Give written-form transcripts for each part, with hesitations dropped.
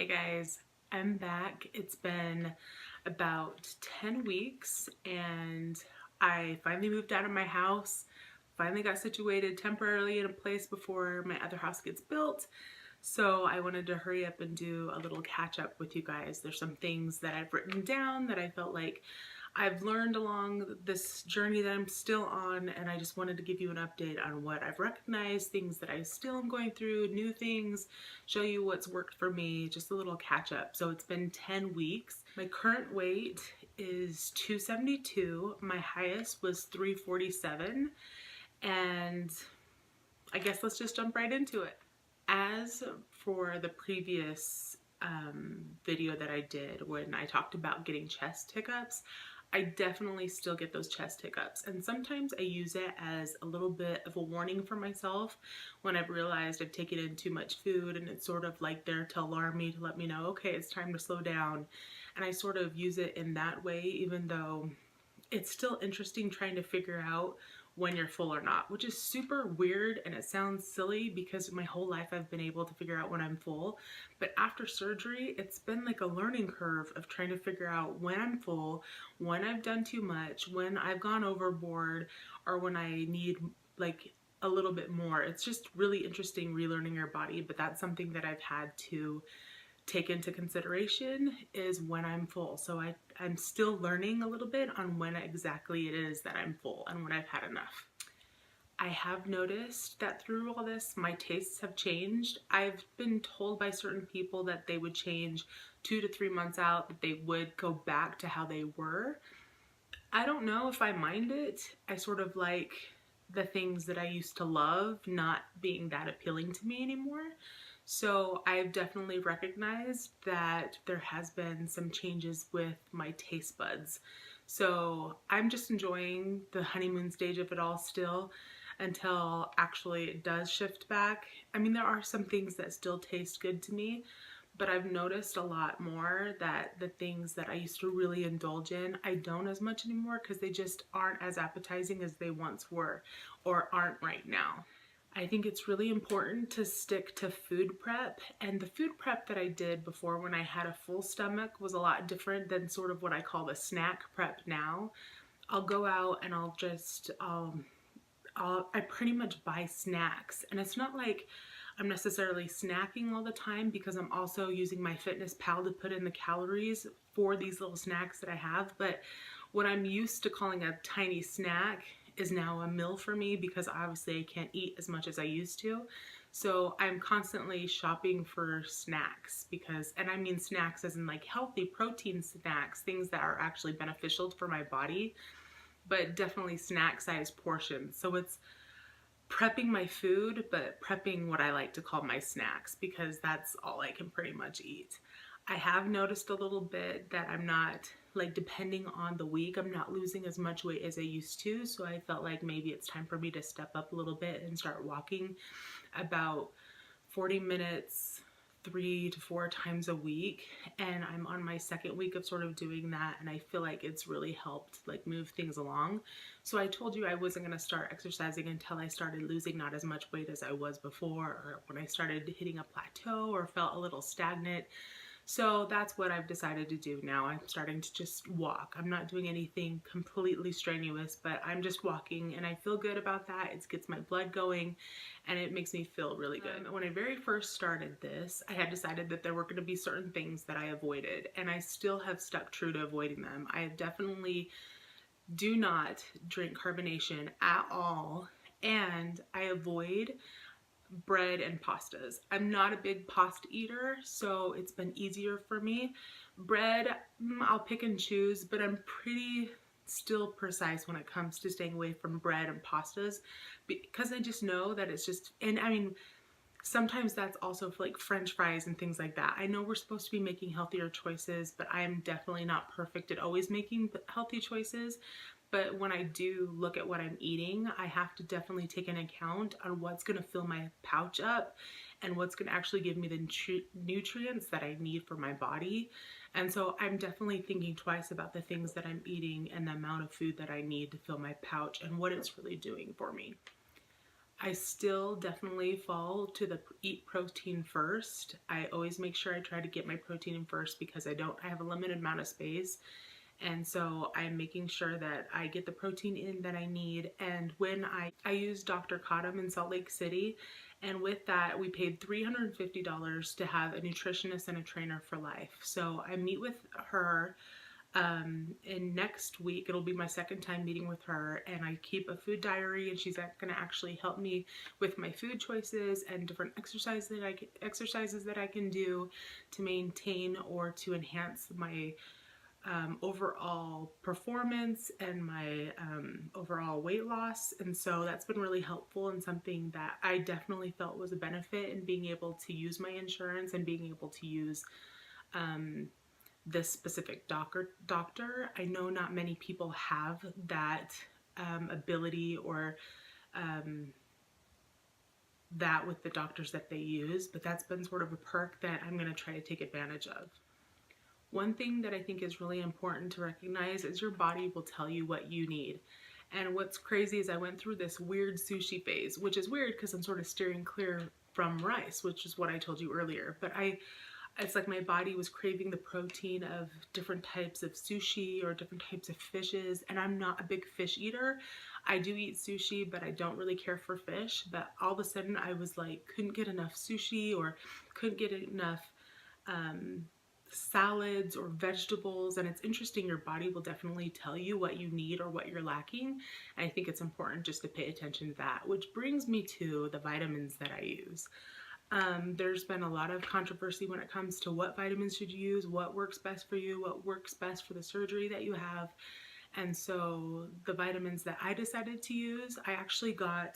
Hey guys, I'm back. It's been about 10 weeks and I finally moved out of my house, finally got situated temporarily in a place before my other house gets built. So I wanted to hurry up and do a little catch up with you guys. There's some things that I've written down that I felt like I've learned along this journey that I'm still on, and I just wanted to give you an update on what I've recognized, things that I still am going through, new things, show you what's worked for me, just a little catch up. So it's been 10 weeks. My current weight is 272. My highest was 347, and I guess let's just jump right into it. As for the previous video that I did when I talked about getting chest hiccups, I definitely still get those chest hiccups, and sometimes I use it as a little bit of a warning for myself when I've realized I've taken in too much food, and it's sort of like there to alarm me, to let me know, okay, it's time to slow down. And I sort of use it in that way, even though it's still interesting trying to figure out when you're full or not, which is super weird, and it sounds silly because my whole life I've been able to figure out when I'm full. But after surgery, it's been like a learning curve of trying to figure out when I'm full, when I've done too much, when I've gone overboard, or when I need like a little bit more. It's just really interesting relearning your body, but that's something that I've had to take into consideration is when I'm full. So I'm still learning a little bit on when exactly it is that I'm full and when I've had enough. I have noticed that through all this, my tastes have changed. I've been told by certain people that they would change 2 to 3 months out, that they would go back to how they were. I don't know if I mind it. I sort of like the things that I used to love not being that appealing to me anymore. So I've definitely recognized that there has been some changes with my taste buds. So I'm just enjoying the honeymoon stage of it all still until actually it does shift back. I mean, there are some things that still taste good to me, but I've noticed a lot more that the things that I used to really indulge in, I don't as much anymore because they just aren't as appetizing as they once were or aren't right now. I think it's really important to stick to food prep, and the food prep that I did before when I had a full stomach was a lot different than sort of what I call the snack prep now. I'll go out and I pretty much buy snacks, and it's not like I'm necessarily snacking all the time because I'm also using my Fitness Pal to put in the calories for these little snacks that I have, but what I'm used to calling a tiny snack is now a meal for me because obviously I can't eat as much as I used to. So I'm constantly shopping for snacks and I mean snacks as in like healthy protein snacks, things that are actually beneficial for my body, but definitely snack size portions. So it's prepping my food, but prepping what I like to call my snacks because that's all I can pretty much eat. I have noticed a little bit that I'm not, like, depending on the week, I'm not losing as much weight as I used to. So I felt like maybe it's time for me to step up a little bit and start walking about 40 minutes 3 to 4 times a week, and I'm on my second week of sort of doing that, and I feel like it's really helped like move things along. So I told you I wasn't going to start exercising until I started losing not as much weight as I was before, or when I started hitting a plateau or felt a little stagnant. So that's what I've decided to do now. I'm starting to just walk. I'm not doing anything completely strenuous, but I'm just walking, and I feel good about that. It gets my blood going and it makes me feel really good. When I very first started this, I had decided that there were going to be certain things that I avoided, and I still have stuck true to avoiding them. I definitely do not drink carbonation at all, and I avoid bread and pastas. I'm not a big pasta eater, so it's been easier for me. Bread, I'll pick and choose, but I'm pretty still precise when it comes to staying away from bread and pastas because I just know that it's just, and I mean, sometimes that's also for like French fries and things like that. I know we're supposed to be making healthier choices, but I'm definitely not perfect at always making healthy choices. But when I do look at what I'm eating, I have to definitely take into account on what's going to fill my pouch up and what's going to actually give me the nutrients that I need for my body. And so I'm definitely thinking twice about the things that I'm eating and the amount of food that I need to fill my pouch and what it's really doing for me. I still definitely fall to the eat protein first. I always make sure I try to get my protein in first because I have a limited amount of space. And so I'm making sure that I get the protein in that I need. And when I use Dr. Cottom in Salt Lake City, and with that we paid $350 to have a nutritionist and a trainer for life. So I meet with her and next week it'll be my second time meeting with her, and I keep a food diary, and she's going to actually help me with my food choices and different exercises that I can do to maintain or to enhance my overall performance and my overall weight loss. And so that's been really helpful and something that I definitely felt was a benefit in being able to use my insurance and being able to use this specific doctor. I know not many people have that ability or that with the doctors that they use, but that's been sort of a perk that I'm going to try to take advantage of. One thing that I think is really important to recognize is your body will tell you what you need. And what's crazy is I went through this weird sushi phase, which is weird because I'm sort of steering clear from rice, which is what I told you earlier. But it's like my body was craving the protein of different types of sushi or different types of fishes, and I'm not a big fish eater. I do eat sushi, but I don't really care for fish. But all of a sudden I was like, couldn't get enough sushi or couldn't get enough salads or vegetables. And it's interesting, your body will definitely tell you what you need or what you're lacking. And I think it's important just to pay attention to that, which brings me to the vitamins that I use. There's been a lot of controversy when it comes to what vitamins should you use, what works best for you, what works best for the surgery that you have. And so the vitamins that I decided to use, I actually got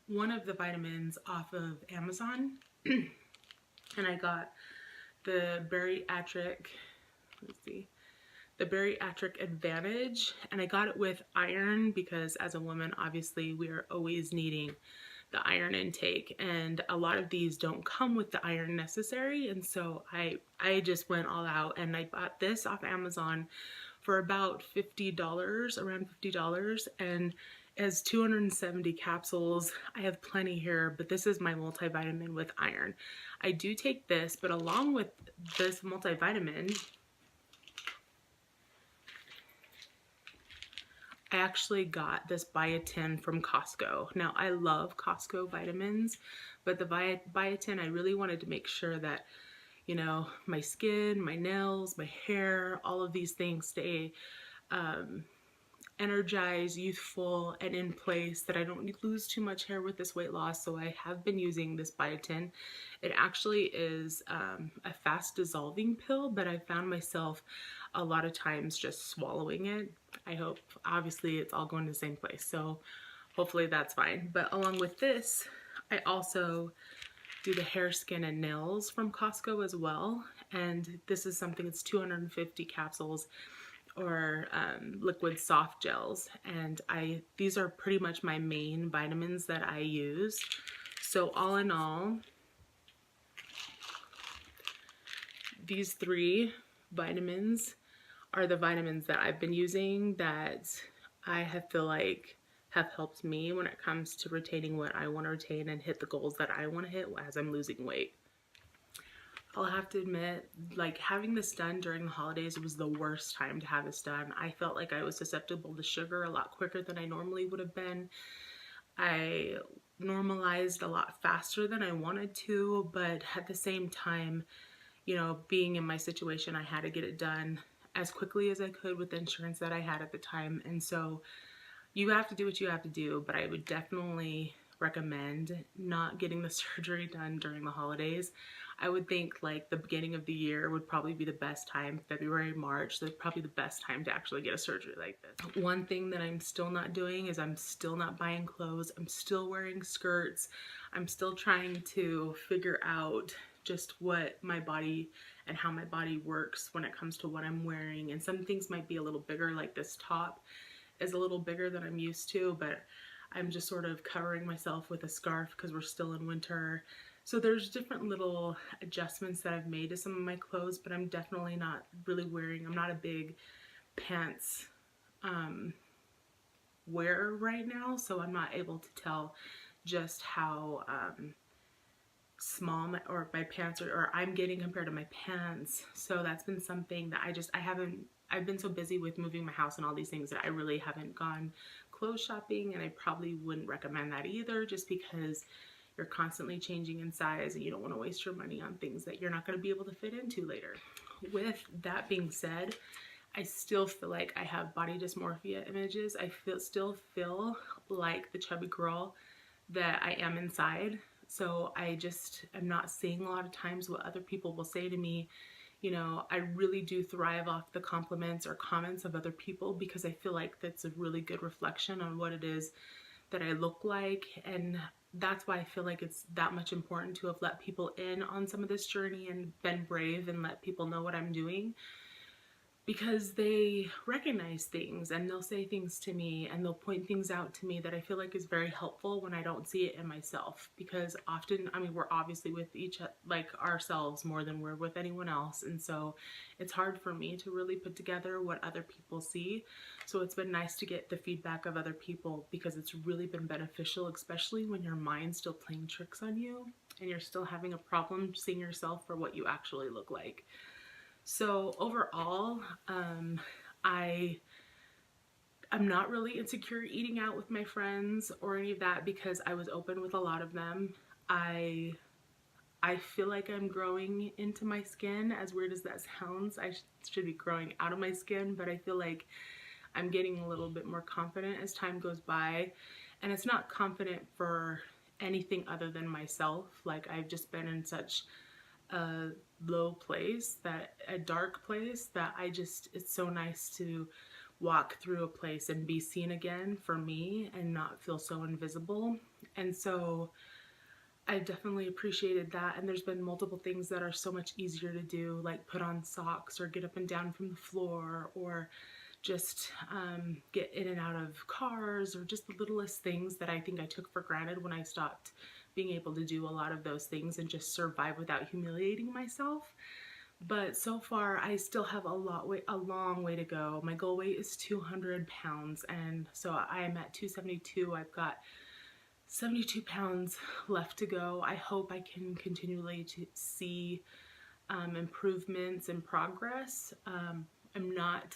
one of the vitamins off of Amazon and I got the bariatric, the bariatric advantage, and I got it with iron because as a woman, obviously we are always needing the iron intake, and a lot of these don't come with the iron necessary. And so I just went all out and I bought this off Amazon for about $50, around $50, and it has 270 capsules. I have plenty here, but this is my multivitamin with iron. I do take this, but along with this multivitamin, I actually got this biotin from Costco. Now, I love Costco vitamins, but the biotin, I really wanted to make sure that, you know, my skin, my nails, my hair, all of these things stay energized, youthful, and in place, that I don't lose too much hair with this weight loss. So I have been using this biotin. It actually is a fast dissolving pill, but I found myself a lot of times just swallowing it. I hope, obviously it's all going to the same place, so hopefully that's fine. But along with this, I also do the hair, skin, and nails from Costco as well. And this is something, it's 250 capsules or liquid soft gels, and these are pretty much my main vitamins that I use. So all in all, these 3 vitamins are the vitamins that I've been using that feel like have helped me when it comes to retaining what I want to retain and hit the goals that I want to hit as I'm losing weight. I'll have to admit, like, having this done during the holidays was the worst time to have this done. I felt like I was susceptible to sugar a lot quicker than I normally would have been. I normalized a lot faster than I wanted to, but at the same time, you know, being in my situation, I had to get it done as quickly as I could with the insurance that I had at the time. And so you have to do what you have to do, but I would definitely recommend not getting the surgery done during the holidays. I would think like the beginning of the year would probably be the best time. February, March, that's probably the best time to actually get a surgery like this. One thing that I'm still not doing is I'm still not buying clothes. I'm still wearing skirts. I'm still trying to figure out just what my body and how my body works when it comes to what I'm wearing. And some things might be a little bigger, like this top is a little bigger than I'm used to, but I'm just sort of covering myself with a scarf because we're still in winter. So there's different little adjustments that I've made to some of my clothes, but I'm definitely not really wearing, I'm not a big pants wear right now, so I'm not able to tell just how small my pants or I'm getting compared to my pants. So that's been something that I've been so busy with moving my house and all these things that I really haven't gone clothes shopping, and I probably wouldn't recommend that either, just because you're constantly changing in size and you don't want to waste your money on things that you're not going to be able to fit into later. With that being said, I still feel like I have body dysmorphia images. I still feel like the chubby girl that I am inside. So I just am not seeing a lot of times what other people will say to me. You know, I really do thrive off the compliments or comments of other people, because I feel like that's a really good reflection on what it is that I look like. And that's why I feel like it's that much important to have let people in on some of this journey and been brave and let people know what I'm doing, because they recognize things and they'll say things to me and they'll point things out to me that I feel like is very helpful when I don't see it in myself. Because often, I mean, we're obviously with like ourselves more than we're with anyone else, and so it's hard for me to really put together what other people see. So it's been nice to get the feedback of other people, because it's really been beneficial, especially when your mind's still playing tricks on you and you're still having a problem seeing yourself for what you actually look like. So overall, I'm not really insecure eating out with my friends or any of that, because I was open with a lot of them. I feel like I'm growing into my skin, as weird as that sounds. I should be growing out of my skin, but I feel like I'm getting a little bit more confident as time goes by. And it's not confident for anything other than myself. Like, I've just been in such a low place, a dark place, that it's so nice to walk through a place and be seen again for me and not feel so invisible. And so I've definitely appreciated that. And there's been multiple things that are so much easier to do, like put on socks or get up and down from the floor, or just get in and out of cars, or just the littlest things that I think I took for granted when I stopped being able to do a lot of those things and just survive without humiliating myself. But so far, I still have a long way to go. My goal weight is 200 pounds, and so I am at 272. I've got 72 pounds left to go. I hope I can continually see improvements and progress. I'm not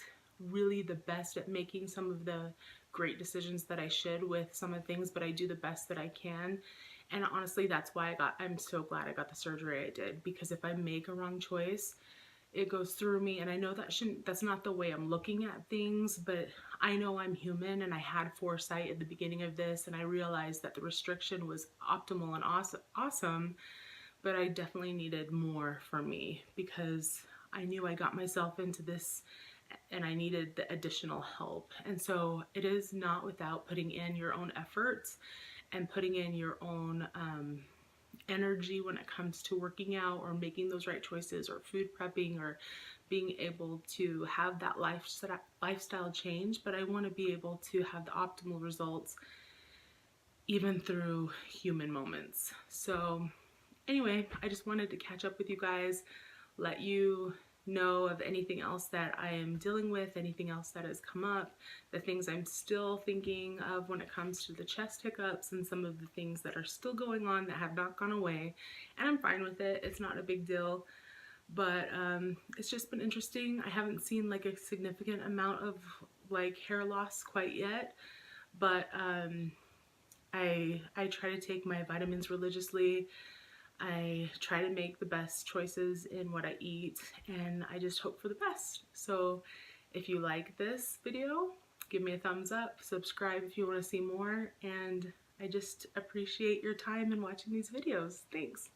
really the best at making some of the great decisions that I should with some of the things, but I do the best that I can. And honestly, that's why I'm so glad I got the surgery I did, because if I make a wrong choice, it goes through me. And I know that's not the way I'm looking at things, but I know I'm human, and I had foresight at the beginning of this, and I realized that the restriction was optimal and awesome, but I definitely needed more for me, because I knew I got myself into this and I needed the additional help. And so it is not without putting in your own efforts and putting in your own energy when it comes to working out or making those right choices or food prepping or being able to have that lifestyle change. But I want to be able to have the optimal results even through human moments. So anyway, I just wanted to catch up with you guys, let you know of anything else that I am dealing with, anything else that has come up, the things I'm still thinking of when it comes to the chest hiccups, and some of the things that are still going on that have not gone away. And I'm fine with it. It's not a big deal. But it's just been interesting. I haven't seen like a significant amount of like hair loss quite yet, but I try to take my vitamins religiously. I try to make the best choices in what I eat, and I just hope for the best. So if you like this video, give me a thumbs up, subscribe if you want to see more, and I just appreciate your time in watching these videos. Thanks.